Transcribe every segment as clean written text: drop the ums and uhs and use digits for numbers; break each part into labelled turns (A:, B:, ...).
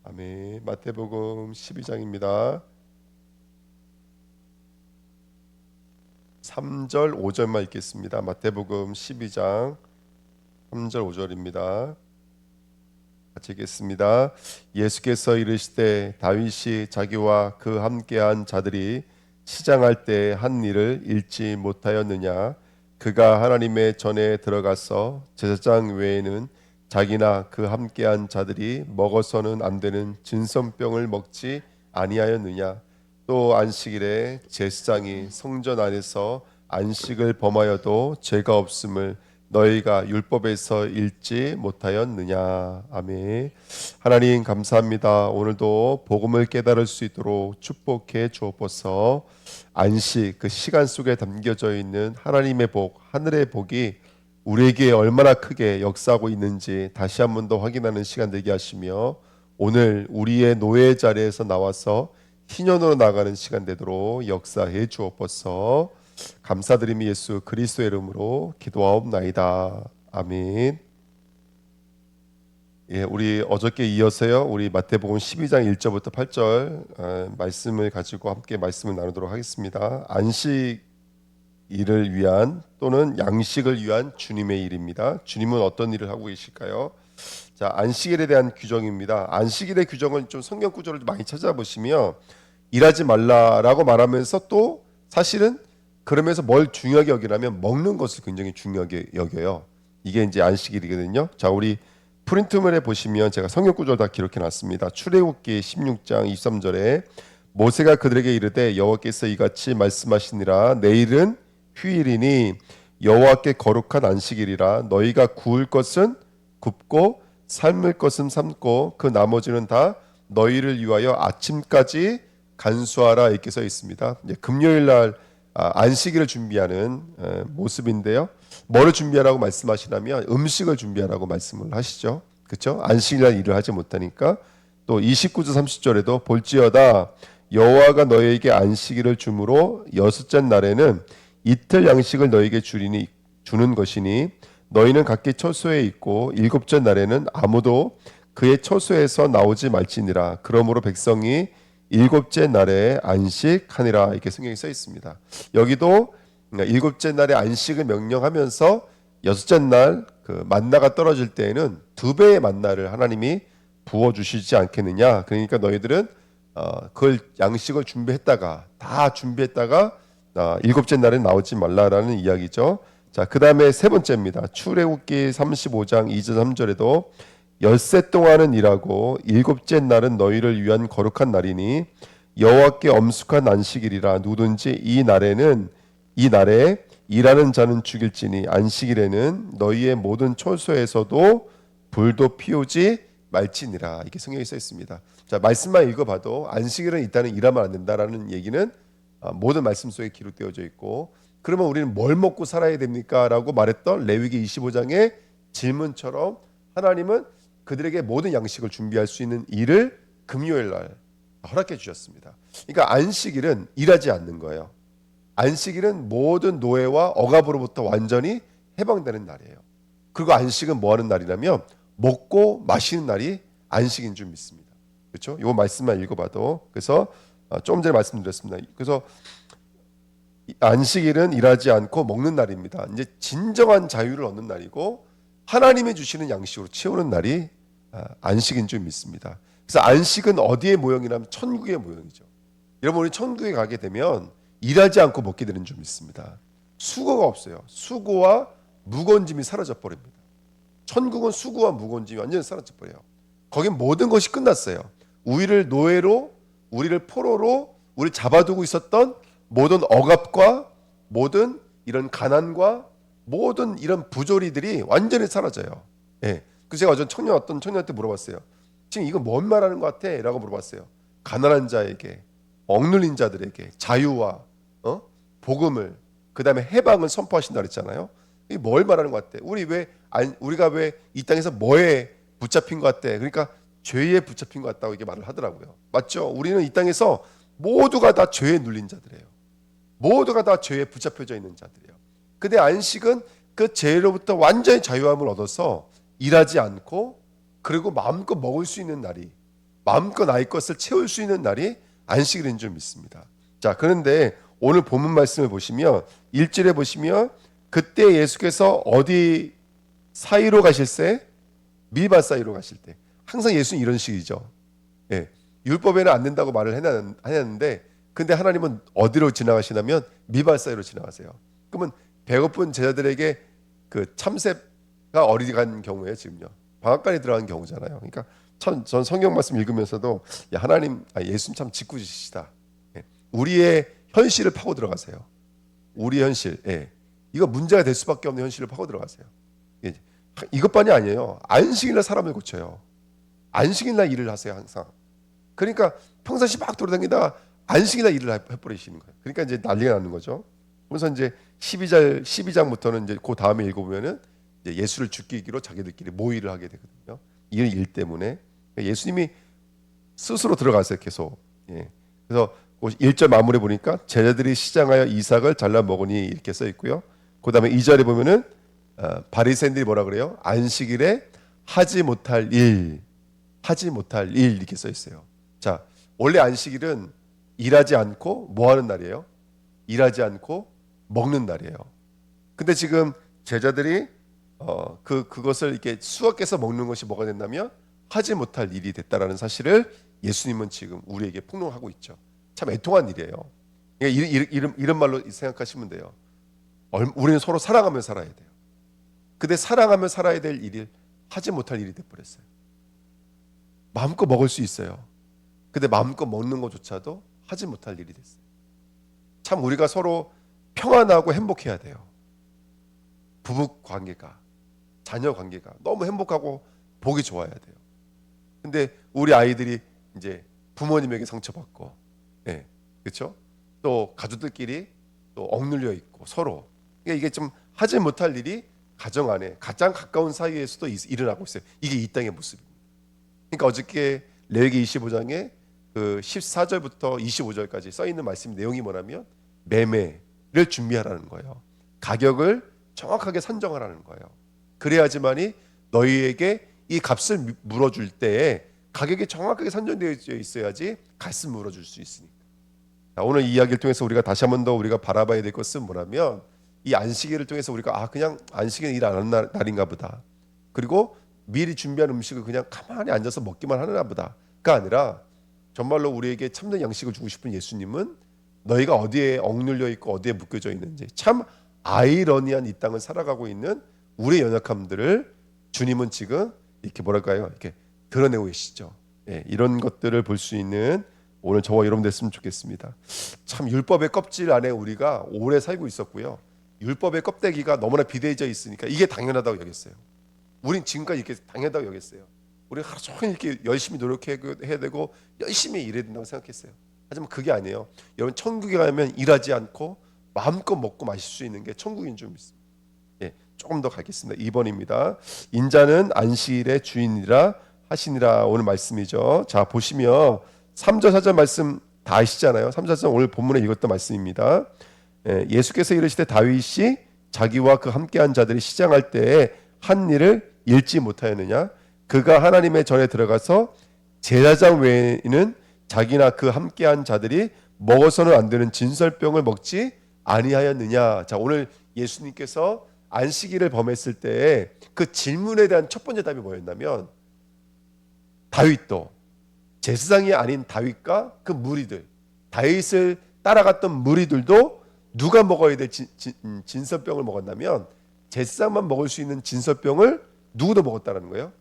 A: 아멘. 마태복음 12장입니다. 3절 5절만 읽겠습니다. 마태복음 12장 3절 5절입니다. 같이 읽겠습니다. 예수께서 이르시되 다윗이 자기와 그 함께한 자들이 시장할 때 한 일을 잃지 못하였느냐. 그가 하나님의 전에 들어가서 제사장 외에는 자기나 그 함께한 자들이 먹어서는 안 되는 진선병을 먹지 아니하였느냐. 또 안식일에 제사장이 성전 안에서 안식을 범하여도 죄가 없음을 너희가 율법에서 읽지 못하였느냐. 아멘. 하나님 감사합니다. 오늘도 복음을 깨달을 수 있도록 축복해 주옵소서. 안식, 그 시간 속에 담겨져 있는 하나님의 복, 하늘의 복이 우리에게 얼마나 크게 역사하고 있는지 다시 한 번 더 확인하는 시간 되게 하시며, 오늘 우리의 노예 자리에서 나와서 희년으로 나가는 시간 되도록 역사해 주옵소서. 감사드리며 예수 그리스도의 이름으로 기도하옵나이다. 아멘. 예, 우리 어저께 이어서요, 우리 마태복음 12장 1절부터 8절 말씀을 가지고 함께 말씀을 나누도록 하겠습니다. 안식 일을 위한 또는 양식을 위한 주님의 일입니다. 주님은 어떤 일을 하고 계실까요? 자, 안식일에 대한 규정입니다. 안식일의 규정은 좀 성경 구절을 많이 찾아보시면 일하지 말라라고 말하면서 또 사실은 그러면서 뭘 중요하게 여기냐면 먹는 것을 굉장히 중요하게 여겨요. 이게 이제 안식일이거든요. 자, 우리 프린트물에 보시면 제가 성경 구절 다 기록해 놨습니다. 출애굽기 16장 23절에 모세가 그들에게 이르되 여호와께서 이같이 말씀하시니라. 내일은 휴일이니 여호와께 거룩한 안식일이라. 너희가 구울 것은 굽고 삶을 것은 삶고 그 나머지는 다 너희를 위하여 아침까지 간수하라 이렇게 써 있습니다. 이제 금요일 날 안식일을 준비하는 모습인데요. 뭐를 준비하라고 말씀하시냐면 음식을 준비하라고 말씀을 하시죠. 그렇죠? 안식일 날 일을 하지 못하니까. 또 29절 30절에도 볼지어다 여호와가 너희에게 안식일을 주므로 여섯째 날에는 이틀 양식을 너희에게 주는 것이니 너희는 각기 처소에 있고 일곱째 날에는 아무도 그의 처소에서 나오지 말지니라. 그러므로 백성이 일곱째 날에 안식하니라 이렇게 성경에 써 있습니다. 여기도 일곱째 날에 안식을 명령하면서 여섯째 날 그 만나가 떨어질 때에는 두 배의 만나를 하나님이 부어 주시지 않겠느냐. 그러니까 너희들은 그걸 양식을 다 준비했다가 일곱째 날에 나오지 말라라는 이야기죠. 자, 그 다음에 세 번째입니다. 출애굽기 35장 2절 3절에도 엿새 동안은 일하고 일곱째 날은 너희를 위한 거룩한 날이니 여호와께 엄숙한 안식일이라. 누구든지 이 날에 일하는 자는 죽일지니 안식일에는 너희의 모든 처소에서도 불도 피우지 말지니라. 이렇게 성경에 써 있습니다. 자, 말씀만 읽어봐도 안식일은 일단은 일하면 안 된다라는 얘기는 모든 말씀 속에 기록되어져 있고, 그러면 우리는 뭘 먹고 살아야 됩니까? 라고 말했던 레위기 25장의 질문처럼 하나님은 그들에게 모든 양식을 준비할 수 있는 일을 금요일 날 허락해 주셨습니다. 그러니까 안식일은 일하지 않는 거예요. 안식일은 모든 노예와 억압으로부터 완전히 해방되는 날이에요. 그리고 안식은 뭐 하는 날이냐면 먹고 마시는 날이 안식인 줄 믿습니다. 그렇죠? 이 말씀만 읽어봐도. 그래서 조금 전에 말씀드렸습니다. 그래서 안식일은 일하지 않고 먹는 날입니다. 이제 진정한 자유를 얻는 날이고 하나님이 주시는 양식으로 채우는 날이 안식인 줄 믿습니다. 그래서 안식은 어디의 모형이냐면 천국의 모형이죠. 여러분, 우리 천국에 가게 되면 일하지 않고 먹게 되는 줄 믿습니다. 수고가 없어요. 수고와 무거운 짐이 사라져 버립니다. 천국은 수고와 무거운 짐이 완전히 사라져 버려요. 거긴 모든 것이 끝났어요. 우리를 노예로, 우리를 포로로 우리 잡아두고 있었던 모든 억압과 모든 이런 가난과 모든 이런 부조리들이 완전히 사라져요. 예. 그래서 제가 어떤 청년한테 물어봤어요. 지금 이거 뭔 말하는 것 같아? 라고 물어봤어요. 가난한 자에게, 억눌린 자들에게 자유와 복음을, 그 다음에 해방을 선포하신다 그랬잖아요. 이게 뭘 말하는 것 같아? 우리가 왜 이 땅에서 뭐에 붙잡힌 것 같아? 그러니까 죄에 붙잡힌 것 같다고 이게 말을 하더라고요. 맞죠? 우리는 이 땅에서 모두가 다 죄에 눌린 자들이에요. 모두가 다 죄에 붙잡혀져 있는 자들이에요. 근데 안식은 그 죄로부터 완전히 자유함을 얻어서 일하지 않고 그리고 마음껏 먹을 수 있는 날이 마음껏 나의 것을 채울 수 있는 날이 안식일인 줄 믿습니다. 자, 그런데 오늘 본문 말씀을 보시면 1절에 보시면 그때 예수께서 어디 사이로 가실세? 미바 사이로 가실 때. 항상 예수는 이런 식이죠. 예, 율법에는 안 된다고 말을 해놨는데 근데 하나님은 어디로 지나가시냐면 미바 사이로 지나가세요. 그러면 배고픈 제자들에게 그 참새가 어디 간 경우에 지금요. 방앗간에 들어간 경우잖아요. 그러니까 참 전 성경 말씀 읽으면서도 야, 하나님, 예수님 참 짓궂으시다. 예, 우리의 현실을 파고 들어가세요. 우리 현실, 예, 이거 문제가 될 수밖에 없는 현실을 파고 들어가세요. 예, 이것만이 아니에요. 안식일날 사람을 고쳐요. 안식일날 일을 하세요 항상. 그러니까 평상시 막 돌아다니다 안식일날 일을 해버리시는 거예요. 그러니까 이제 난리가 나는 거죠. 그래서 이제 12장부터는 이제 그 다음에 읽어보면은 이제 예수를 죽이기로 자기들끼리 모의를 하게 되거든요. 이 일 때문에 예수님이 스스로 들어가세요 계속. 예. 그래서 1절 마무리 보니까 제자들이 시장하여 이삭을 잘라 먹으니 이렇게 써 있고요. 그 다음에 2절에 보면은 바리새인들이 뭐라 그래요? 안식일에 하지 못할 일 이렇게 써 있어요. 자, 원래 안식일은 일하지 않고 뭐 하는 날이에요? 일하지 않고 먹는 날이에요. 근데 지금 제자들이 그것을 이렇게 수확해서 먹는 것이 뭐가 된다면 하지 못할 일이 됐다라는 사실을 예수님은 지금 우리에게 폭로하고 있죠. 참 애통한 일이에요. 그러니까 이런 말로 생각하시면 돼요. 우리는 서로 사랑하며 살아야 돼요. 근데 사랑하며 살아야 될 일을 하지 못할 일이 돼버렸어요. 마음껏 먹을 수 있어요. 근데 마음껏 먹는 것조차도 하지 못할 일이 됐어요. 참 우리가 서로 평안하고 행복해야 돼요. 부부 관계가, 자녀 관계가 너무 행복하고 보기 좋아야 돼요. 근데 우리 아이들이 이제 부모님에게 상처받고, 예, 그렇죠? 또 가족들끼리 또 억눌려 있고 서로. 그러니까 이게 좀 하지 못할 일이 가정 안에 가장 가까운 사이에서도 일어나고 있어요. 이게 이 땅의 모습입니다. 그러니까 어저께 레위기 25장에 그 14절부터 25절까지 써 있는 말씀 내용이 뭐냐면 매매를 준비하라는 거예요. 가격을 정확하게 산정하라는 거예요. 그래야지만이 너희에게 이 값을 물어줄 때에 가격이 정확하게 산정되어 있어야지 값을 물어줄 수 있으니까. 자, 오늘 이 이야기를 통해서 우리가 다시 한 번 더 우리가 바라봐야 될 것은 뭐냐면 이 안식일을 통해서 우리가 그냥 안식일은 일 안 하는 날인가 보다. 그리고 미리 준비한 음식을 그냥 가만히 앉아서 먹기만 하나 보다가 아니라 정말로 우리에게 참된 양식을 주고 싶은 예수님은 너희가 어디에 억눌려 있고 어디에 묶여져 있는지 참 아이러니한 이 땅을 살아가고 있는 우리의 연약함들을 주님은 지금 이렇게 뭐랄까요? 이렇게 드러내고 계시죠. 예, 이런 것들을 볼 수 있는 오늘 저와 여러분 됐으면 좋겠습니다. 참 율법의 껍질 안에 우리가 오래 살고 있었고요. 율법의 껍데기가 너무나 비대해져 있으니까 이게 당연하다고 여겼어요. 우린 지금까지 이렇게 당연하다고 여겼어요. 우리 하루 종일 이렇게 열심히 노력해야 되고 열심히 일해야 된다고 생각했어요. 하지만 그게 아니에요. 여러분 천국에 가면 일하지 않고 마음껏 먹고 마실 수 있는 게 천국인 줄 믿습니다. 예, 조금 더 가겠습니다. 2번입니다. 인자는 안식일의 주인이라 하시니라 오늘 말씀이죠. 자 보시면 3절 4절 말씀 다 아시잖아요. 3절 4절 오늘 본문에 읽었던 말씀입니다. 예수께서 이르시되 다윗이 자기와 그 함께한 자들이 시장할 때에 한 일을 잃지 못하였느냐? 그가 하나님의 전에 들어가서 제사장 외에는 자기나 그 함께한 자들이 먹어서는 안 되는 진설병을 먹지 아니하였느냐? 자 오늘 예수님께서 안식일을 범했을 때에 그 질문에 대한 첫 번째 답이 뭐였냐면 다윗도 제사장이 아닌 다윗과 그 무리들 다윗을 따라갔던 무리들도 누가 먹어야 될 진설병을 먹었냐면 제사장만 먹을 수 있는 진설병을 누구도 먹었다는 거예요.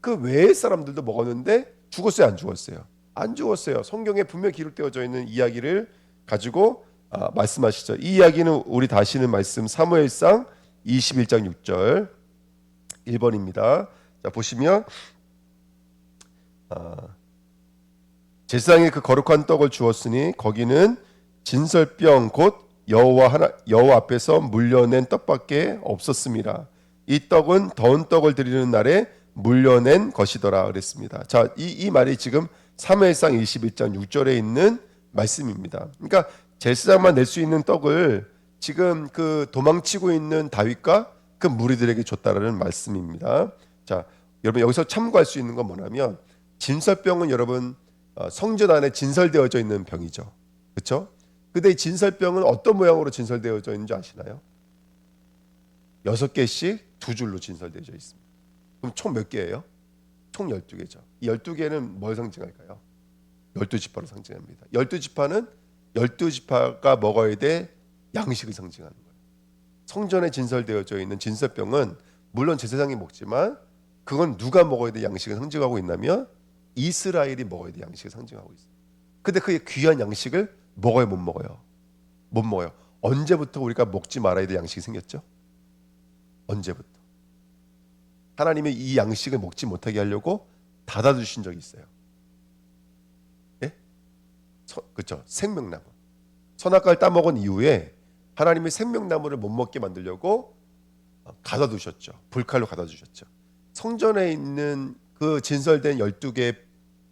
A: 그 외의 사람들도 먹었는데 죽었어요, 안 죽었어요? 안 죽었어요. 성경에 분명히 기록되어져 있는 이야기를 가지고 말씀하시죠. 이 이야기는 우리 다시는 말씀 사무엘상 21장 6절 1번입니다. 자 보시면 제사장이 그 거룩한 떡을 주었으니 거기는 진설병 곧 여호와 앞에서 물려낸 떡밖에 없었습니다. 이 떡은 더운 떡을 드리는 날에 물려낸 것이더라 그랬습니다. 자, 이 말이 지금 사무엘상 21장 6절에 있는 말씀입니다. 그러니까 제사장만 낼 수 있는 떡을 지금 그 도망치고 있는 다윗과 그 무리들에게 줬다라는 말씀입니다. 자, 여러분 여기서 참고할 수 있는 건 뭐냐면 진설병은 여러분 성전 안에 진설되어져 있는 병이죠. 그렇죠? 근데 이 진설병은 어떤 모양으로 진설되어져 있는지 아시나요? 6개씩 두 줄로 진설되어져 있습니다. 그럼 총 몇 개예요? 총 12개죠. 이 12개는 뭘 상징할까요? 12지파로 상징합니다. 12지파는 12지파가 먹어야 될 양식을 상징하는 거예요. 성전에 진설되어져 있는 진설병은 물론 제사장이 먹지만 그건 누가 먹어야 될 양식을 상징하고 있냐면 이스라엘이 먹어야 될 양식을 상징하고 있어요. 근데 그게 귀한 양식을 먹어요, 못 먹어요? 못 먹어요. 언제부터 우리가 먹지 말아야 될 양식이 생겼죠? 언제부터? 하나님이 이 양식을 먹지 못하게 하려고 닫아주신 적이 있어요. 예? 그렇죠. 생명나무. 선악과를 따먹은 이후에 하나님이 생명나무를 못 먹게 만들려고 가둬두셨죠. 불칼로 가둬두셨죠. 성전에 있는 그 진설된 12개의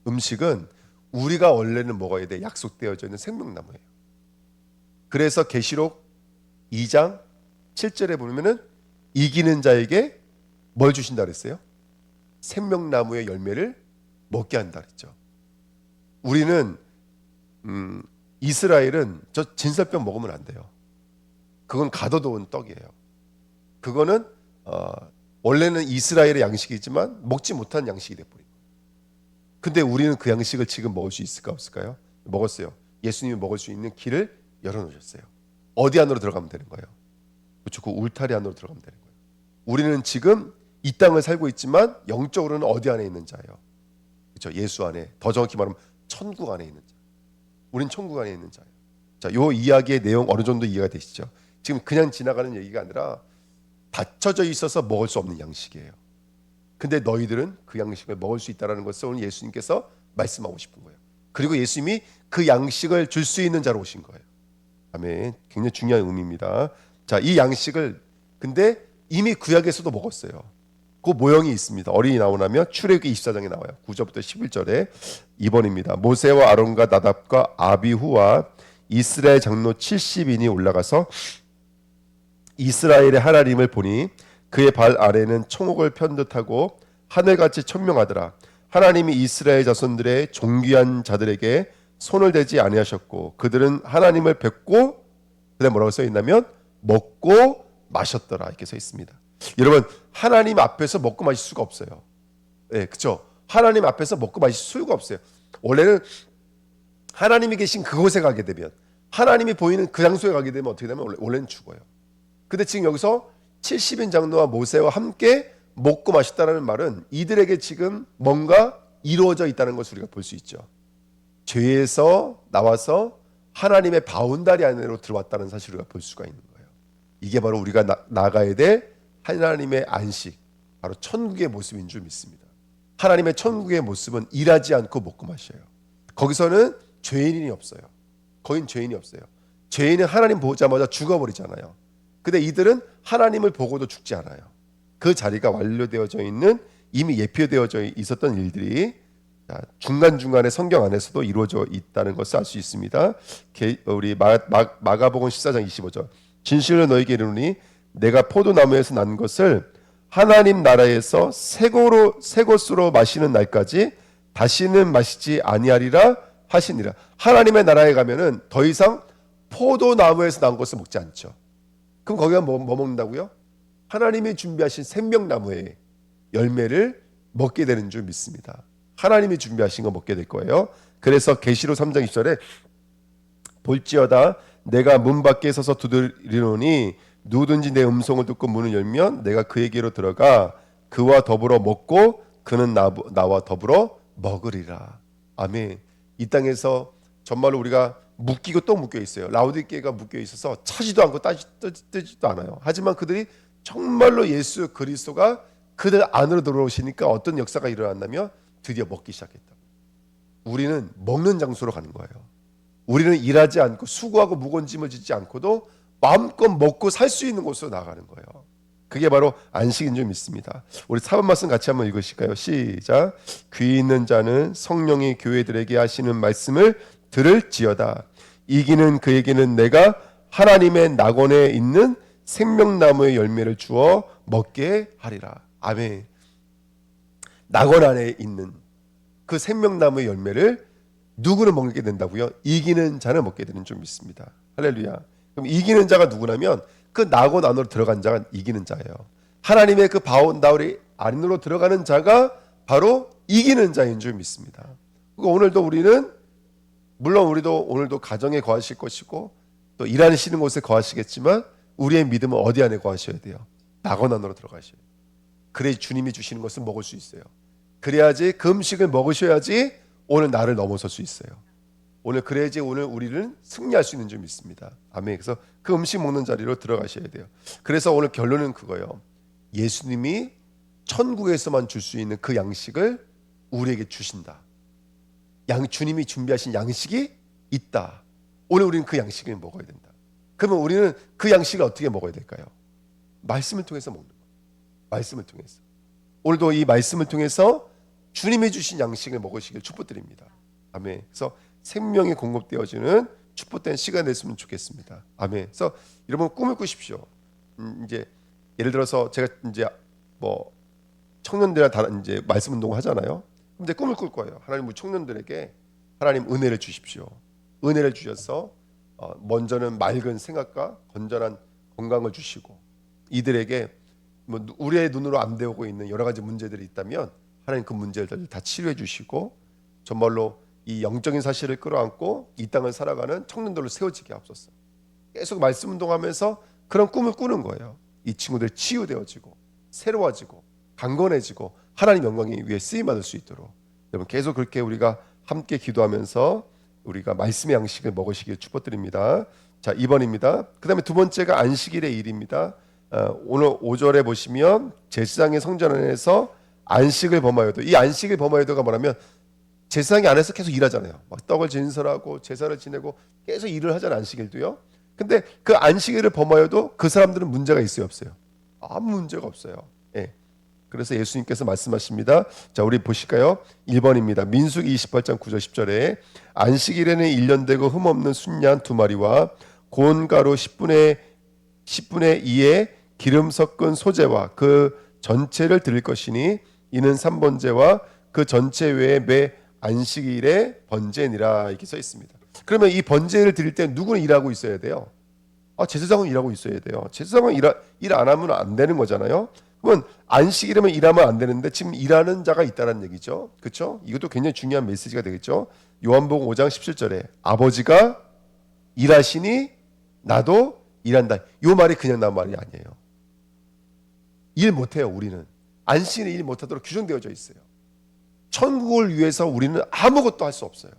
A: 음식은 우리가 원래는 먹어야 돼 약속되어져 있는 생명나무예요. 그래서 계시록 2장 7절에 보면은 이기는 자에게 뭘 주신다 그랬어요? 생명나무의 열매를 먹게 한다 그랬죠. 우리는 이스라엘은 저 진설병 먹으면 안 돼요. 그건 가둬놓은 떡이에요. 그거는 원래는 이스라엘의 양식이지만 먹지 못한 양식이 돼버린 거예요. 근데 우리는 그 양식을 지금 먹을 수 있을까 없을까요? 먹었어요. 예수님이 먹을 수 있는 길을 열어놓으셨어요. 어디 안으로 들어가면 되는 거예요? 그렇죠. 그 울타리 안으로 들어가면 되는 거예요. 우리는 지금 이 땅을 살고 있지만 영적으로는 어디 안에 있는 자예요? 그렇죠. 예수 안에, 더 정확히 말하면 천국 안에 있는 자. 우린 천국 안에 있는 자예요. 자, 요 이야기의 내용 어느 정도 이해가 되시죠? 지금 그냥 지나가는 얘기가 아니라 닫혀져 있어서 먹을 수 없는 양식이에요. 근데 너희들은 그 양식을 먹을 수 있다는 것을 오늘 예수님께서 말씀하고 싶은 거예요. 그리고 예수님이 그 양식을 줄 수 있는 자로 오신 거예요. 아멘. 굉장히 중요한 의미입니다. 자, 이 양식을 근데 이미 구약에서도 먹었어요. 그 모형이 있습니다. 어린이 나오나면 출애굽기 24장에 나와요. 9절부터 11절에 2번입니다. 모세와 아론과 나답과 아비후와 이스라엘 장로 70인이 올라가서 이스라엘의 하나님을 보니 그의 발 아래는 청옥을 편 듯하고 하늘같이 천명하더라. 하나님이 이스라엘 자손들의 존귀한 자들에게 손을 대지 아니하셨고 그들은 하나님을 뵙고 그다음에 뭐라고 써 있냐면 먹고 마셨더라 이렇게 써 있습니다. 여러분 하나님 앞에서 먹고 마실 수가 없어요. 네, 그렇죠. 하나님 앞에서 먹고 마실 수가 없어요. 원래는 하나님이 계신 그곳에 가게 되면 하나님이 보이는 그 장소에 가게 되면 어떻게 되면 원래는 죽어요. 근데 지금 여기서 70인 장로와 모세와 함께 먹고 마셨다는 말은 이들에게 지금 뭔가 이루어져 있다는 것을 우리가 볼 수 있죠. 죄에서 나와서 하나님의 바운다리 안으로 들어왔다는 사실을 우리가 볼 수가 있는 거예요. 이게 바로 우리가 나가야 될 하나님의 안식, 바로 천국의 모습인 줄 믿습니다. 하나님의 천국의 모습은 일하지 않고 먹고 마셔요. 거기서는 죄인이 없어요. 거긴 죄인이 없어요. 죄인은 하나님 보자마자 죽어버리잖아요. 근데 이들은 하나님을 보고도 죽지 않아요. 그 자리가 완료되어져 있는 이미 예표되어져 있었던 일들이 중간중간에 성경 안에서도 이루어져 있다는 것을 알 수 있습니다. 우리 마가복음 14장 25절 진실로 너희에게 이르노니 내가 포도나무에서 난 것을 하나님 나라에서 새 것으로 마시는 날까지 다시는 마시지 아니하리라 하시니라. 하나님의 나라에 가면은 더 이상 포도나무에서 난 것을 먹지 않죠. 그럼 거기가 뭐 먹는다고요? 하나님이 준비하신 생명나무의 열매를 먹게 되는 줄 믿습니다. 하나님이 준비하신 거 먹게 될 거예요. 그래서 계시록 3장 20절에 볼지어다 내가 문 밖에 서서 두드리노니 누구든지 내 음성을 듣고 문을 열면 내가 그에게로 들어가 그와 더불어 먹고 그는 나와 더불어 먹으리라. 아멘. 이 땅에서 정말로 우리가 묶이고 또 묶여 있어요. 라오디게가 묶여 있어서 차지도 않고 뜨지도 않아요. 하지만 그들이 정말로 예수 그리스도가 그들 안으로 들어오시니까 어떤 역사가 일어났냐면 드디어 먹기 시작했다. 우리는 먹는 장소로 가는 거예요. 우리는 일하지 않고 수고하고 무거운 짐을 짓지 않고도 마음껏 먹고 살 수 있는 곳으로 나가는 거예요. 그게 바로 안식인 줄 믿습니다. 우리 4번 말씀 같이 한번 읽으실까요? 시작. 귀 있는 자는 성령이 교회들에게 하시는 말씀을 들을지어다. 이기는 그에게는 내가 하나님의 낙원에 있는 생명나무의 열매를 주어 먹게 하리라. 아멘. 낙원 안에 있는 그 생명나무의 열매를 누구는 먹게 된다고요? 이기는 자는 먹게 되는 줄 믿습니다. 할렐루야. 그럼 이기는 자가 누구냐면 그 낙원 안으로 들어간 자가 이기는 자예요. 하나님의 그 바운다리 안으로 들어가는 자가 바로 이기는 자인 줄 믿습니다. 오늘도 우리는 물론 우리도 오늘도 가정에 거하실 것이고 또 일하시는 곳에 거하시겠지만 우리의 믿음은 어디 안에 거하셔야 돼요? 낙원 안으로 들어가셔야 돼요. 그래야 주님이 주시는 것을 먹을 수 있어요. 그래야지 그 음식을 먹으셔야지 오늘 나를 넘어설 수 있어요. 오늘 그래야지 오늘 우리는 승리할 수 있는 줄 믿습니다. 아멘. 그래서 그 음식 먹는 자리로 들어가셔야 돼요. 그래서 오늘 결론은 그거예요. 예수님이 천국에서만 줄 수 있는 그 양식을 우리에게 주신다. 주님이 준비하신 양식이 있다. 오늘 우리는 그 양식을 먹어야 된다. 그러면 우리는 그 양식을 어떻게 먹어야 될까요? 말씀을 통해서 먹는 거예요. 말씀을 통해서. 오늘도 이 말씀을 통해서 주님이 주신 양식을 먹으시길 축복드립니다. 아멘. 그래서 생명이 공급되어지는 축복된 시간 됐으면 좋겠습니다. 아멘. 그래서 여러분 꿈을 꾸십시오. 이제 예를 들어서 제가 이제 뭐 청년들이랑 다 이제 말씀 운동을 하잖아요. 그럼 이제 꿈을 꿀 거예요. 하나님 우리 청년들에게 하나님 은혜를 주십시오. 은혜를 주셔서 먼저는 맑은 생각과 건전한 건강을 주시고 이들에게 뭐 우리의 눈으로 안 되고 있는 여러 가지 문제들이 있다면 하나님 그 문제들을 다 치료해 주시고 정말로 이 영적인 사실을 끌어안고 이 땅을 살아가는 청년들로 세워지게 하옵소서. 계속 말씀 운동하면서 그런 꿈을 꾸는 거예요. 이 친구들 치유되어지고 새로워지고 강건해지고 하나님 영광이 위해 쓰임 받을 수 있도록 여러분 계속 그렇게 우리가 함께 기도하면서 우리가 말씀의 양식을 먹으시길 축복드립니다. 자 2번입니다. 그 다음에 두 번째가 안식일의 일입니다. 오늘 5절에 보시면 제사장의 성전 안에서 안식을 범하여도 이 안식을 범하여도가 뭐냐면 제사장이 안에서 계속 일하잖아요. 막 떡을 진설하고 제사를 지내고 계속 일을 하잖아요. 안식일도요. 근데 그 안식일을 범하여도 그 사람들은 문제가 있어요, 없어요? 아무 문제가 없어요. 예. 그래서 예수님께서 말씀하십니다. 자, 우리 보실까요? 1번입니다. 민수기 28장 9절 10절에 안식일에는 1년 되고 흠없는 순양 2마리와 고운 가루 10분의 2의 기름 섞은 소재와 그 전체를 드릴 것이니 이는 3번제와 그 전체 외에 매 안식일에 번제니라 이렇게 써 있습니다. 그러면 이 번제를 드릴 때 누구는 일하고 있어야 돼요? 제사장은 일하고 있어야 돼요. 제사장은 일 안 하면 안 되는 거잖아요. 그러면 안식일이면 일하면 안 되는데 지금 일하는 자가 있다는 얘기죠. 그렇죠? 이것도 굉장히 중요한 메시지가 되겠죠. 요한복음 5장 17절에 아버지가 일하시니 나도 일한다. 이 말이 그냥 나온 말이 아니에요. 일 못해요. 우리는 안식일에 일 못하도록 규정되어져 있어요. 천국을 위해서 우리는 아무것도 할 수 없어요.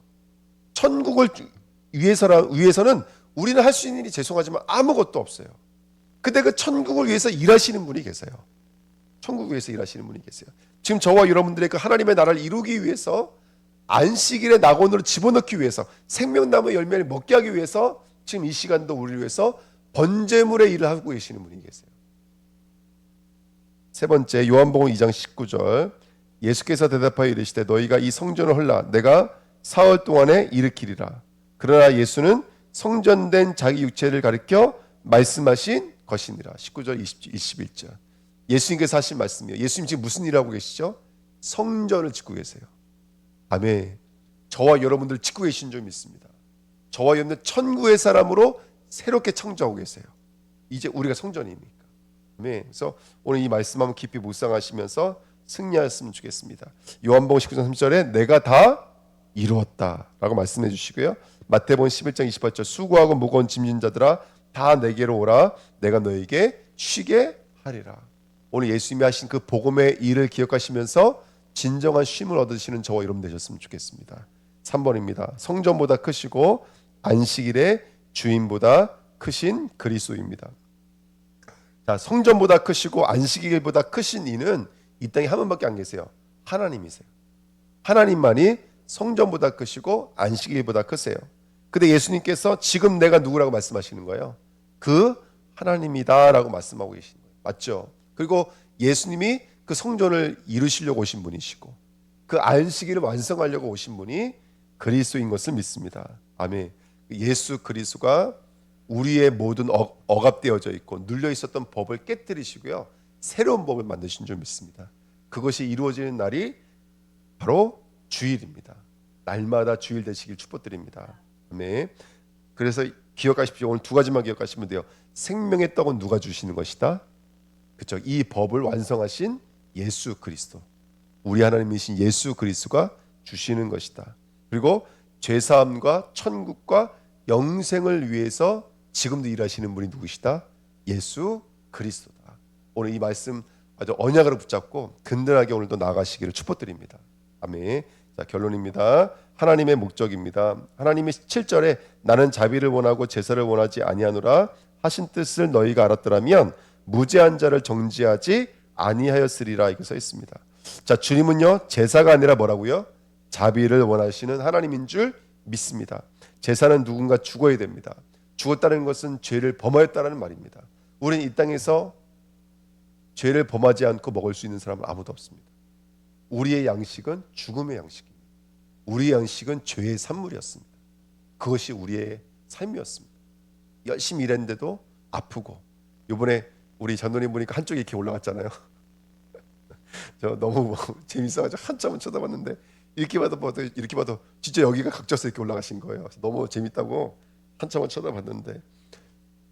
A: 천국을 위해서는 우리는 할 수 있는 일이 죄송하지만 아무것도 없어요. 근데 그 천국을 위해서 일하시는 분이 계세요. 천국을 위해서 일하시는 분이 계세요. 지금 저와 여러분들의 그 하나님의 나라를 이루기 위해서 안식일의 낙원으로 집어넣기 위해서 생명나무 열매를 먹게 하기 위해서 지금 이 시간도 우리를 위해서 번제물의 일을 하고 계시는 분이 계세요. 세 번째 요한복음 2장 19절 예수께서 대답하여 이르시되 너희가 이 성전을 헐라 내가 사흘 동안에 일으키리라. 그러나 예수는 성전된 자기 육체를 가리켜 말씀하신 것이니라. 19절 21절 예수님께서 하신 말씀이에요. 예수님 지금 무슨 일을 하고 계시죠? 성전을 짓고 계세요. 아멘. 저와 여러분들 짓고 계신 줄 믿습니다. 저와 여러분들 천국의 사람으로 새롭게 창조하고 계세요. 이제 우리가 성전이니까. 아멘. 그래서 오늘 이 말씀 한번 깊이 묵상하시면서 승리하셨으면 좋겠습니다. 요한복음 19장 3절에 내가 다 이루었다 라고 말씀해 주시고요. 마태복음 11장 28절 수고하고 무거운 짐진 자들아 다 내게로 오라 내가 너에게 쉬게 하리라. 오늘 예수님이 하신 그 복음의 일을 기억하시면서 진정한 쉼을 얻으시는 저와 여러분 되셨으면 좋겠습니다. 3번입니다. 성전보다 크시고 안식일의 주인보다 크신 그리스도입니다. 자, 성전보다 크시고 안식일보다 크신 이는 이 땅에 한 분밖에 안 계세요. 하나님이세요. 하나님만이 성전보다 크시고 안식일보다 크세요. 근데 예수님께서 지금 내가 누구라고 말씀하시는 거예요? 그 하나님이다라고 말씀하고 계시는 거예요. 맞죠? 그리고 예수님이 그 성전을 이루시려고 오신 분이시고 그 안식일을 완성하려고 오신 분이 그리스도인 것을 믿습니다. 아멘. 예수 그리스도가 우리의 모든 억압되어져 있고 눌려 있었던 법을 깨뜨리시고요. 새로운 법을 만드신 줄 믿습니다. 그것이 이루어지는 날이 바로 주일입니다. 날마다 주일 되시길 축복드립니다. 아멘. 그래서 기억하십시오. 오늘 두 가지만 기억하시면 돼요. 생명의 떡은 누가 주시는 것이다? 그렇죠. 이 법을 완성하신 예수 그리스도, 우리 하나님이신 예수 그리스도가 주시는 것이다. 그리고 죄사함과 천국과 영생을 위해서 지금도 일하시는 분이 누구시다? 예수 그리스도다. 오늘 이 말씀 아주 언약으로 붙잡고 든든하게 오늘도 나아가시기를 축복드립니다. 아멘. 자, 결론입니다. 하나님의 목적입니다. 하나님이 7절에 나는 자비를 원하고 제사를 원하지 아니하노라 하신 뜻을 너희가 알았더라면 무죄한 자를 정죄하지 아니하였으리라 이렇게 써 있습니다. 자, 주님은요 제사가 아니라 뭐라고요? 자비를 원하시는 하나님인 줄 믿습니다. 제사는 누군가 죽어야 됩니다. 죽었다는 것은 죄를 범하였다는 말입니다. 우리는 이 땅에서 죄를 범하지 않고 먹을 수 있는 사람은 아무도 없습니다. 우리의 양식은 죽음의 양식입니다. 우리의 양식은 죄의 산물이었습니다. 그것이 우리의 삶이었습니다. 열심히 일했는데도 아프고, 이번에 우리 장로님 보니까 한쪽에 이렇게 올라갔잖아요. 저 너무 재밌어가지고 한참은 쳐다봤는데 이렇게 봐도 진짜 여기가 각져서 이렇게 올라가신 거예요. 너무 재밌다고 한참은 쳐다봤는데,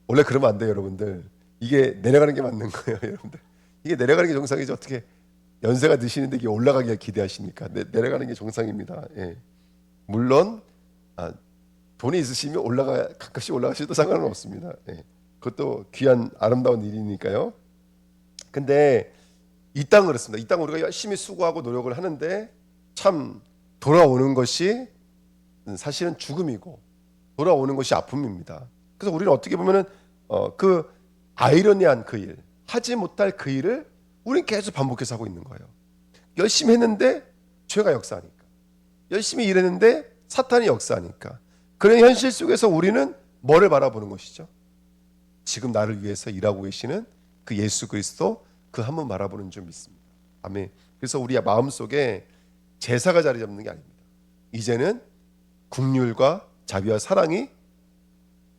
A: 원래 그러면 안 돼요, 여러분들. 이게 내려가는 게 맞는 거예요, 여러분들. 이게 내려가는 게 정상이지 어떻게 연세가 드시는데 이게 올라가기가 기대하십니까? 내려가는 게 정상입니다. 예. 물론 돈이 있으시면 가끔씩 올라가셔도 상관은 없습니다. 예. 그것도 귀한 아름다운 일이니까요. 근데 이 땅 그렇습니다. 이 땅 우리가 열심히 수고하고 노력을 하는데 참 돌아오는 것이 사실은 죽음이고 돌아오는 것이 아픔입니다. 그래서 우리는 어떻게 보면은 그 아이러니한 그 일, 하지 못할 그 일을 우리는 계속 반복해서 하고 있는 거예요. 열심히 했는데 죄가 역사하니까, 열심히 일했는데 사탄이 역사하니까, 그런 현실 속에서 우리는 뭐를 바라보는 것이죠? 지금 나를 위해서 일하고 계시는 그 예수 그리스도, 그 한 분 바라보는 줄 믿습니다. 아멘. 그래서 우리 마음속에 제사가 자리 잡는 게 아닙니다. 이제는 긍휼과 자비와 사랑이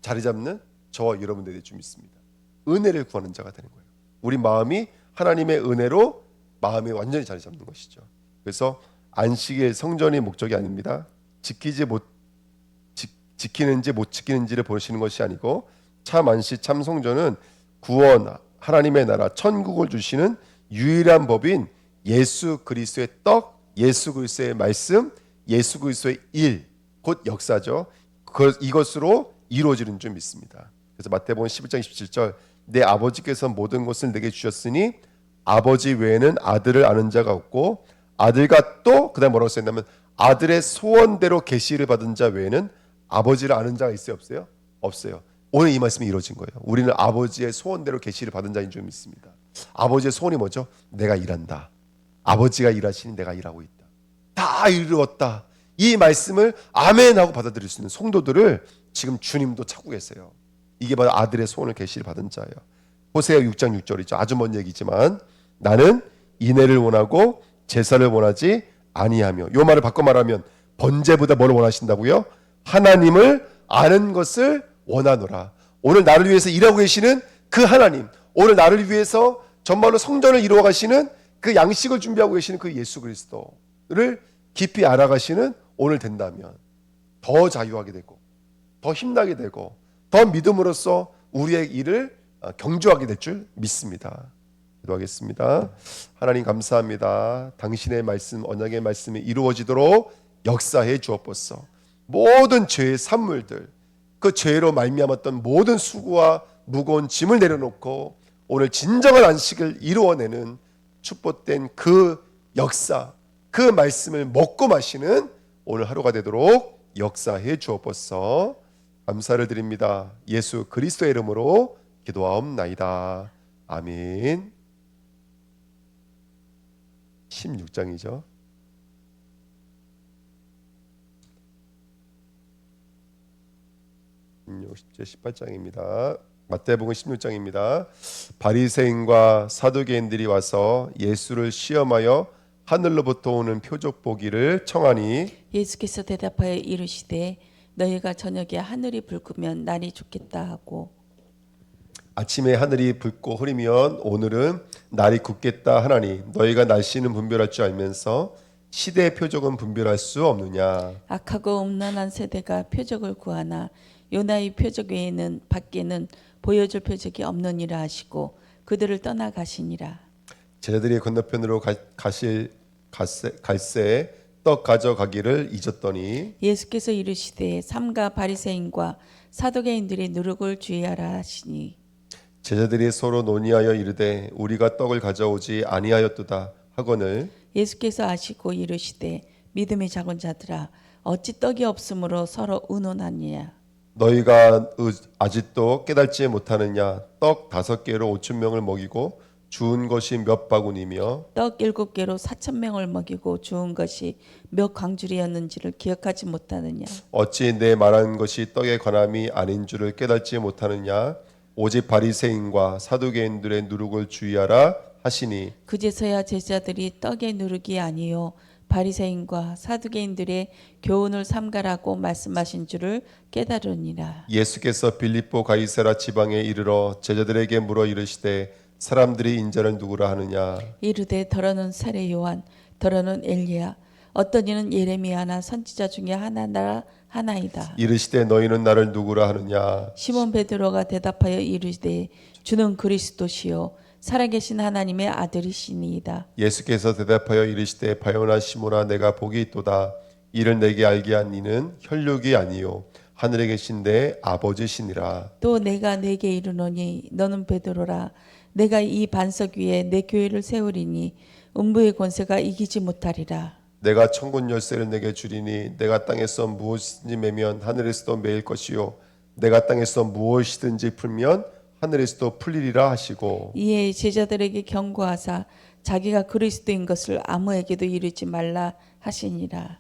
A: 자리 잡는 저와 여러분들이 될 줄 믿습니다. 은혜를 구하는 자가 되는 거예요. 우리 마음이 하나님의 은혜로 마음이 완전히 자리 잡는 것이죠. 그래서 안식일 성전이 목적이 아닙니다. 지키는지 못 지키는지를 보시는 것이 아니고, 참 안식 참 성전은 구원, 하나님의 나라, 천국을 주시는 유일한 법인 예수 그리스도의 떡, 예수 그리스도의 말씀, 예수 그리스도의 일, 곧 역사죠. 이것으로 이루어지는 줄 믿습니다. 그래서 마태복음 11장 27절, 내 아버지께서 모든 것을 내게 주셨으니 아버지 외에는 아들을 아는 자가 없고, 아들과 또 그다음 뭐라고 써있냐면 아들의 소원대로 계시를 받은 자 외에는 아버지를 아는 자가 있어요, 없어요? 없어요. 오늘 이 말씀이 이루어진 거예요. 우리는 아버지의 소원대로 계시를 받은 자인 줄 믿습니다. 아버지의 소원이 뭐죠? 내가 일한다. 아버지가 일하시니 내가 일하고 있다. 다 이루었다. 이 말씀을 아멘 하고 받아들일 수 있는 성도들을 지금 주님도 찾고 계세요. 이게 바로 아들의 소원을 계시를 받은 자예요. 호세아 6장 6절이죠. 아주 먼 얘기지만 나는 인애를 원하고 제사를 원하지 아니하며, 이 말을 바꿔 말하면 번제보다 뭘 원하신다고요? 하나님을 아는 것을 원하노라. 오늘 나를 위해서 일하고 계시는 그 하나님, 오늘 나를 위해서 정말로 성전을 이루어 가시는 그 양식을 준비하고 계시는 그 예수 그리스도를 깊이 알아가시는 오늘 된다면 더 자유하게 되고 더 힘나게 되고 더 믿음으로써 우리의 일을 경주하게 될 줄 믿습니다. 기도하겠습니다. 하나님 감사합니다. 당신의 말씀, 언약의 말씀이 이루어지도록 역사해 주옵소서. 모든 죄의 산물들, 그 죄로 말미암았던 모든 수고와 무거운 짐을 내려놓고 오늘 진정한 안식을 이루어내는 축복된 그 역사, 그 말씀을 먹고 마시는 오늘 하루가 되도록 역사해 주옵소서. 감사를 드립니다. 예수 그리스도의 이름으로 기도하옵나이다. 아멘. 16장이죠. 18장입니다. 마태복음 16장입니다. 바리새인과 사두개인들이 와서 예수를 시험하여 하늘로부터 오는 표적 보기를 청하니,
B: 예수께서 대답하여 이르시되 너희가 저녁에 하늘이 붉으면 날이 좋겠다 하고
A: 아침에 하늘이 붉고 흐리면 오늘은 날이 굳겠다 하나니, 너희가 날씨는 분별할 줄 알면서 시대의 표적은 분별할 수 없느냐.
B: 악하고 음란한 세대가 표적을 구하나 요나의 표적 외에는 밖에는 보여줄 표적이 없느니라 하시고 그들을 떠나가시니라.
A: 제자들이 건너편으로 가실 갈새에 떡 가져가기를 잊었더니
B: 예수께서 이르시되 삼가 바리새인과 사두개인들의 누룩을 주의하라 하시니
A: 제자들이 서로 논의하여 이르되 우리가 떡을 가져오지 아니하였도다 하거늘
B: 예수께서 아시고 이르시되 믿음이 작은 자들아 어찌 떡이 없으므로 서로 의논하느냐.
A: 너희가 아직도 깨닫지 못하느냐. 떡 5개로 5,000명을 먹이고 주운 것이 몇 바구니며
B: 떡 7개로 4,000명을 먹이고 주운 것이 몇 광줄이었는지를 기억하지 못하느냐.
A: 어찌 내 말한 것이 떡에 관함이 아닌 줄을 깨닫지 못하느냐. 오직 바리새인과 사두개인들의 누룩을 주의하라 하시니
B: 그제서야 제자들이 떡의 누룩이 아니요 바리새인과 사두개인들의 교훈을 삼가라고 말씀하신 줄을 깨달으니라.
A: 예수께서 빌립보 가이사라 지방에 이르러 제자들에게 물어 이르시되 사람들이 인자를 누구라 하느냐.
B: 이르되 더러는 세례 요한 더러는 엘리야 어떤 이는 예레미야나 선지자 중에 하나이다.
A: 이르시되 너희는 나를 누구라 하느냐.
B: 시몬 베드로가 대답하여 이르되 주는 그리스도시요 살아계신 하나님의 아들이시니이다.
A: 예수께서 대답하여 이르시되 바요나 시모나 내가 복이 있도다. 이를 내게 알게 한 이는 혈육이 아니요 하늘에 계신 내 아버지시니라.
B: 또 내가 내게 이르노니 너는 베드로라 내가 이 반석 위에 내 교회를 세우리니 음부의 권세가 이기지 못하리라.
A: 내가 천군 열쇠를 내게 주리니 내가 땅에서 무엇이든지 매면 하늘에서도 매일 것이요 내가 땅에서 무엇이든지 풀면 하늘에서도 풀리리라 하시고
B: 이에 제자들에게 경고하사 자기가 그리스도인 것을 아무에게도 이르지 말라 하시니라.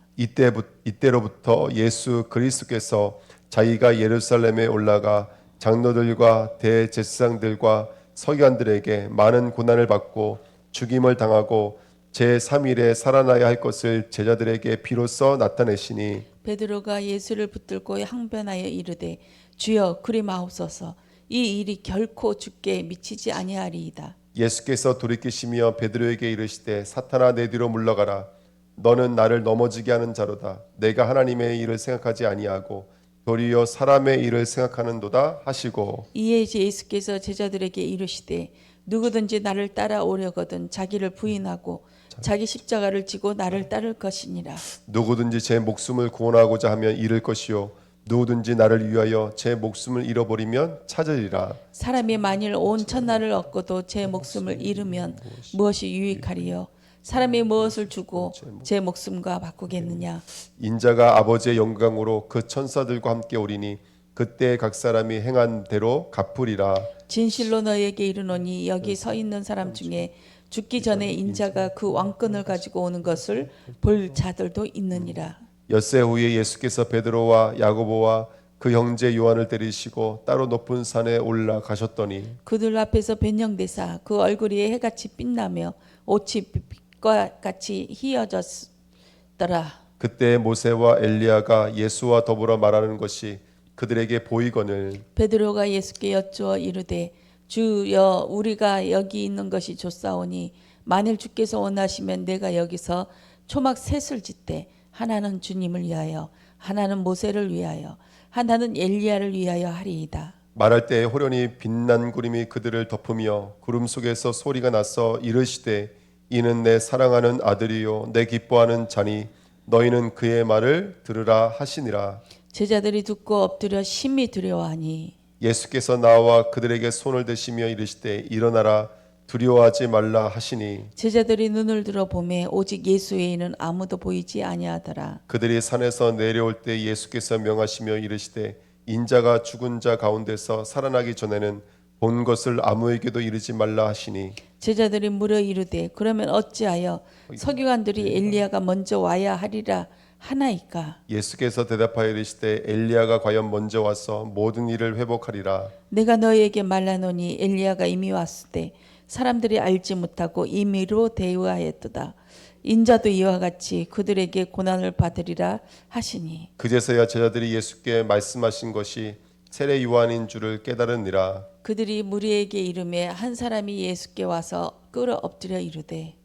A: 이때로부터 예수 그리스도께서 자기가 예루살렘에 올라가 장로들과 대제사장들과 서기관들에게 많은 고난을 받고 죽임을 당하고 제3일에 살아나야 할 것을 제자들에게 비로소 나타내시니
B: 베드로가 예수를 붙들고 항변하여 이르되 주여 그리 마옵소서 이 일이 결코 주께 미치지 아니하리이다.
A: 예수께서 돌이키시며 베드로에게 이르시되 사탄아 내 뒤로 물러가라. 너는 나를 넘어지게 하는 자로다. 내가 하나님의 일을 생각하지 아니하고 도리어 사람의 일을 생각하는도다 하시고
B: 이에 예수께서 제자들에게 이르시되 누구든지 나를 따라오려거든 자기를 부인하고 자기 십자가를 지고 나를 따를 것이니라.
A: 누구든지 제 목숨을 구원하고자 하면 잃을 것이요 누구든지 나를 위하여 제 목숨을 잃어버리면 찾으리라.
B: 사람이 만일 온 천하를 얻고도 제 목숨을 잃으면 무엇이 유익하리요? 사람이 무엇을 주고 제 목숨과 바꾸겠느냐?
A: 인자가 아버지의 영광으로 그 천사들과 함께 오리니 그때 각 사람이 행한 대로 갚으리라.
B: 진실로 너희에게 이르노니 여기 서 있는 사람 중에 죽기 전에 인자가 그 왕권을 가지고 오는 것을 볼 자들도 있느니라.
A: 엿새 후에 예수께서 베드로와 야고보와 그 형제 요한을 데리시고 따로 높은 산에 올라가셨더니
B: 그들 앞에서 변형되사 그 얼굴이 해같이 빛나며 옷이 빛과 같이 희어졌더라.
A: 그때 모세와 엘리야가 예수와 더불어 말하는 것이 그들에게 보이거늘
B: 베드로가 예수께 여쭈어 이르되 주여 우리가 여기 있는 것이 좋사오니 만일 주께서 원하시면 내가 여기서 초막 셋을 짓되 하나는 주님을 위하여 하나는 모세를 위하여 하나는 엘리야를 위하여 하리이다.
A: 말할 때 호련히 빛난 구름이 그들을 덮으며 구름 속에서 소리가 나서 이르시되 이는 내 사랑하는 아들이요 내 기뻐하는 자니 너희는 그의 말을 들으라 하시니라.
B: 제자들이 듣고 엎드려 심히 두려워하니
A: 예수께서 나와 그들에게 손을 대시며 이르시되 일어나라 두려워하지 말라 하시니
B: 제자들이 눈을 들어 보매 오직 예수 외에는 아무도 보이지 아니하더라.
A: 그들이 산에서 내려올 때 예수께서 명하시며 이르시되 인자가 죽은 자 가운데서 살아나기 전에는 본 것을 아무에게도 이르지 말라 하시니
B: 제자들이 물어 이르되 그러면 어찌하여 서기관들이 엘리야가 먼저 와야 하리라 하나이까?
A: 예수께서 대답하여 이르시되 엘리야가 과연 먼저 와서 모든 일을 회복하리라.
B: 내가 너희에게 말하노니 엘리야가 이미 왔으되 사람들이 알지 못하고 임의로 대우하였도다. 인자도 이와 같이 그들에게 고난을 받으리라 하시니
A: 그제서야 제자들이 예수께 말씀하신 것이 세례 요한인 줄을 깨달으니라.
B: 그들이 무리에게 이르매 한 사람이 예수께 와서 끌어 엎드려 이르되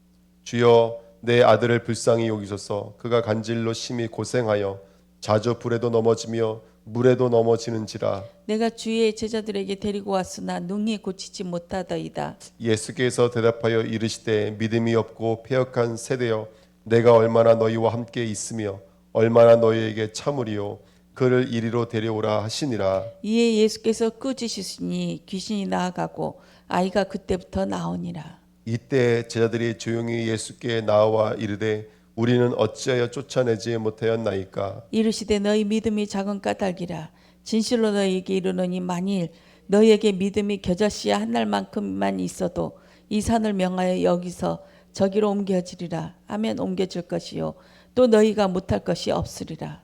A: 주여 내 아들을 불쌍히 여기소서. 그가 간질로 심히 고생하여 자주 불에도 넘어지며 물에도 넘어지는지라.
B: 내가 주의 제자들에게 데리고 왔으나 능히 고치지 못하더이다.
A: 예수께서 대답하여 이르시되 믿음이 없고 패역한 세대여, 내가 얼마나 너희와 함께 있으며 얼마나 너희에게 참으리요. 그를 이리로 데려오라 하시니라.
B: 이에 예수께서 꾸짖으시니 귀신이 나아가고 아이가 그때부터 나오니라.
A: 이때 제자들이 조용히 예수께 나와 이르되 우리는 어찌하여 쫓아내지 못하였나이까.
B: 이르시되 너희 믿음이 작은 까닭이라. 진실로 너희에게 이르노니 만일 너희에게 믿음이 겨자씨 한 날만큼만 있어도 이 산을 명하여 여기서 저기로 옮겨지리라 하면 옮겨질 것이요 또 너희가 못할 것이 없으리라.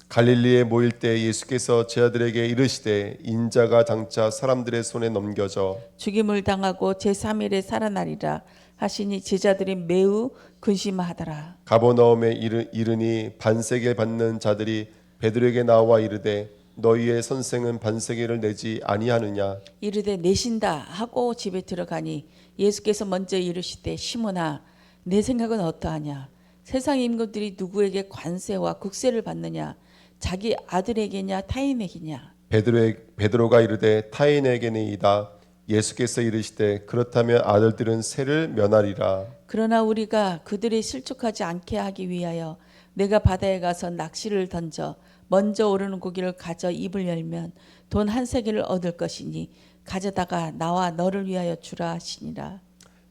A: 갈릴리에 모일 때 예수께서 제자들에게 이르시되 인자가 장차 사람들의 손에 넘겨져
B: 죽임을 당하고 제3일에 살아나리라 하시니 제자들이 매우 근심하더라.
A: 가버나움에 이르니 반세계 받는 자들이 베드로에게 나와 이르되 너희의 선생은 반세계를 내지 아니하느냐.
B: 이르되 내신다 하고 집에 들어가니 예수께서 먼저 이르시되 시몬아 내 생각은 어떠하냐. 세상 임금들이 누구에게 관세와 국세를 받느냐. 자기 아들에게냐 타인에게냐.
A: 베드로가 이르되 타인에게니이다. 예수께서 이르시되 그렇다면 아들들은 세를 면하리라.
B: 그러나 우리가 그들이 실족하지 않게 하기 위하여 내가 바다에 가서 낚시를 던져 먼저 오르는 고기를 가져 입을 열면 돈 한 세겔을 얻을 것이니 가져다가 나와 너를 위하여 주라 하시니라.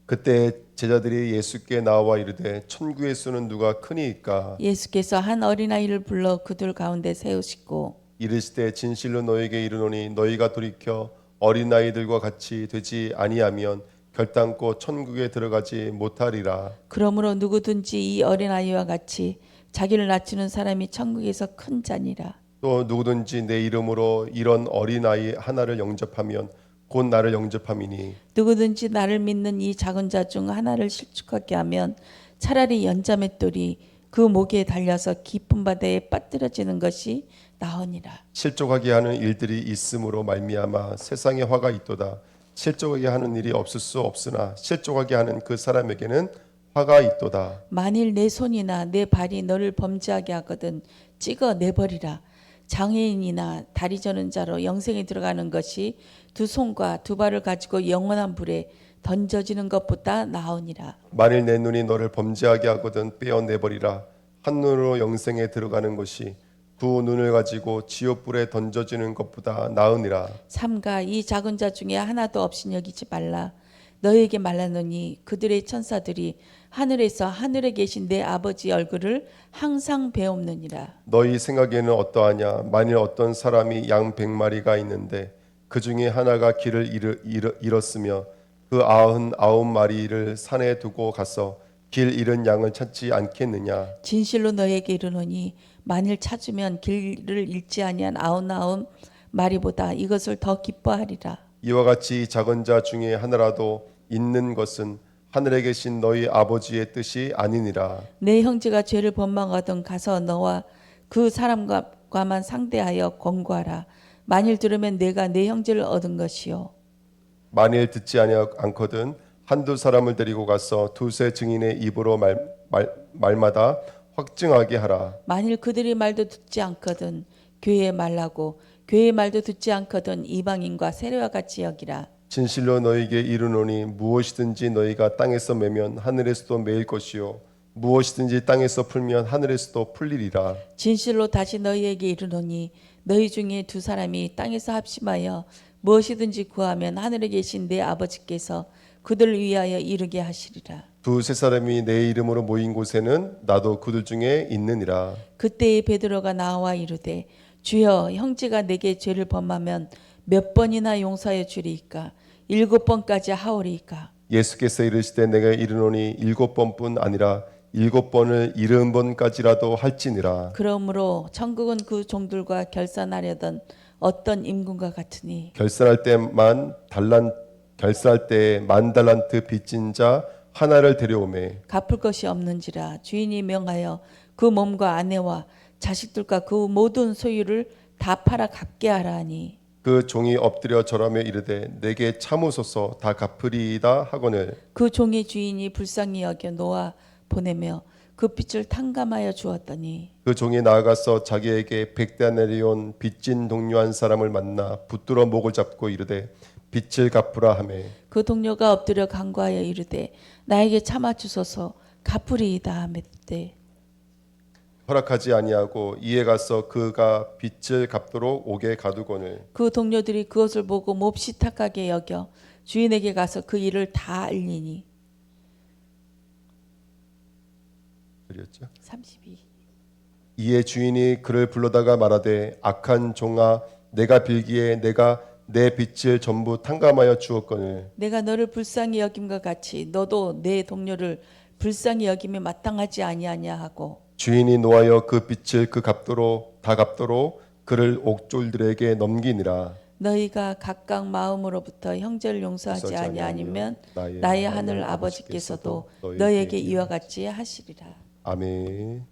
A: 그때 제자들이 예수께 나와 이르되 천국의 수는 누가 크니이까.
B: 예수께서 한 어린아이를 불러 그들 가운데 세우시고
A: 이르시되 진실로 너에게 이르노니 너희가 돌이켜 어린아이들과 같이 되지 아니하면 결단코 천국에 들어가지 못하리라.
B: 그러므로 누구든지 이 어린아이와 같이 자기를 낮추는 사람이 천국에서 큰 자니라.
A: 또 누구든지 내 이름으로 이런 어린아이 하나를 영접하면 곧 나를 영접함이니.
B: 누구든지 나를 믿는 이 작은 자 중 하나를 실족하게 하면 차라리 연자맷돌이 그 목에 달려서 깊은 바다에 빠뜨려지는 것이 나으니라.
A: 실족하게 하는 일들이 있음으로 말미암아 세상에 화가 있도다. 실족하게 하는 일이 없을 수 없으나 실족하게 하는 그 사람에게는 화가 있도다.
B: 만일 내 손이나 내 발이 너를 범죄하게 하거든 찍어 내버리라. 장애인이나 다리 저는 자로 영생에 들어가는 것이 두 손과 두 발을 가지고 영원한 불에 던져지는 것보다 나으니라.
A: 만일 내 눈이 너를 범죄하게 하거든 빼어내버리라. 한 눈으로 영생에 들어가는 것이 두 눈을 가지고 지옥불에 던져지는 것보다 나으니라.
B: 삼가 이 작은 자 중에 하나도 없이 여기지 말라. 너희에게 말하노니 그들의 천사들이 하늘에서 하늘에 계신 내 아버지 얼굴을 항상 배옵느니라.
A: 너희 생각에는 어떠하냐. 만일 어떤 사람이 양 100마리가 있는데 그 중에 하나가 길을 잃었으며 그 99마리를 산에 두고 가서 길 잃은 양을 찾지 않겠느냐.
B: 진실로 너희에게 이르노니 만일 찾으면 길을 잃지 아니한 99마리보다 이것을 더 기뻐하리라.
A: 이와 같이 작은 자 중에 하나라도 있는 것은 하늘에 계신 너희 아버지의 뜻이 아니니라.
B: 내 형제가 죄를 범망하던 가서 너와 그 사람과만 상대하여 권고하라. 만일 들으면 내가 내 형제를 얻은 것이요
A: 만일 듣지 않거든 한두 사람을 데리고 가서 두세 증인의 입으로 말마다 확증하게 하라.
B: 만일 그들이 말도 듣지 않거든 교회에 말라고 교회의 말도 듣지 않거든 이방인과 세례와 같이 여기라.
A: 진실로 너희에게 이르노니 무엇이든지 너희가 땅에서 매면 하늘에서도 매일 것이요 무엇이든지 땅에서 풀면 하늘에서도 풀리리라.
B: 진실로 다시 너희에게 이르노니 너희 중에 두 사람이 땅에서 합심하여 무엇이든지 구하면 하늘에 계신 내 아버지께서 그들을 위하여 이루게 하시리라.
A: 두세 사람이 내 이름으로 모인 곳에는 나도 그들 중에 있느니라.
B: 그때에 베드로가 나와 이르되 주여 형제가 내게 죄를 범하면 몇 번이나 용서하여 주리이까 7번까지 하오리이까.
A: 예수께서 이르시되 내가 이르노니 7번뿐 아니라 7번을 70번까지라도 할지니라.
B: 그러므로 천국은 그 종들과 결산하려던 어떤 임금과 같으니
A: 결산할 때 만 달란트 빚진 자 하나를 데려오매
B: 갚을 것이 없는지라 주인이 명하여 그 몸과 아내와 자식들과 그 모든 소유를 다 팔아 갚게 하라 하니
A: 그 종이 엎드려 절하며 이르되 내게 참으소서 다 갚으리이다 하거늘
B: 그 종의 주인이 불쌍히 여겨 놓아 보내며 그 빛을 탕감하여 주었더니
A: 그 종이 나아가서 자기에게 백대 내려온 빚진 동료 한 사람을 만나 붙들어 목을 잡고 이르되 빚을 갚으라 하매
B: 그 동료가 엎드려 간구하여 이르되 나에게 참아 주소서 갚으리이다 하매
A: 허락하지 아니하고 이에 가서 그가 빚을 갚도록 옥에 가두거늘
B: 그 동료들이 그것을 보고 몹시 탁하게 여겨 주인에게 가서 그 일을 다 알리니
A: 그랬죠.
B: 32
A: 이에 주인이 그를 불러다가 말하되 악한 종아 내가 빌기에 내가 내 빚을 전부 탕감하여 주었거늘
B: 내가 너를 불쌍히 여김과 같이 너도 내 동료를 불쌍히 여김에 마땅하지 아니하냐 하고
A: 주인이 노하여 그 빚을 그 갚도록 다 갚도록 그를 옥졸들에게 넘기니라.
B: 너희가 각각 마음으로부터 형제를 용서하지 아니하면 나의 하늘 아버지께서도 너희에게 이와 같이 하시리라.
A: 아멘.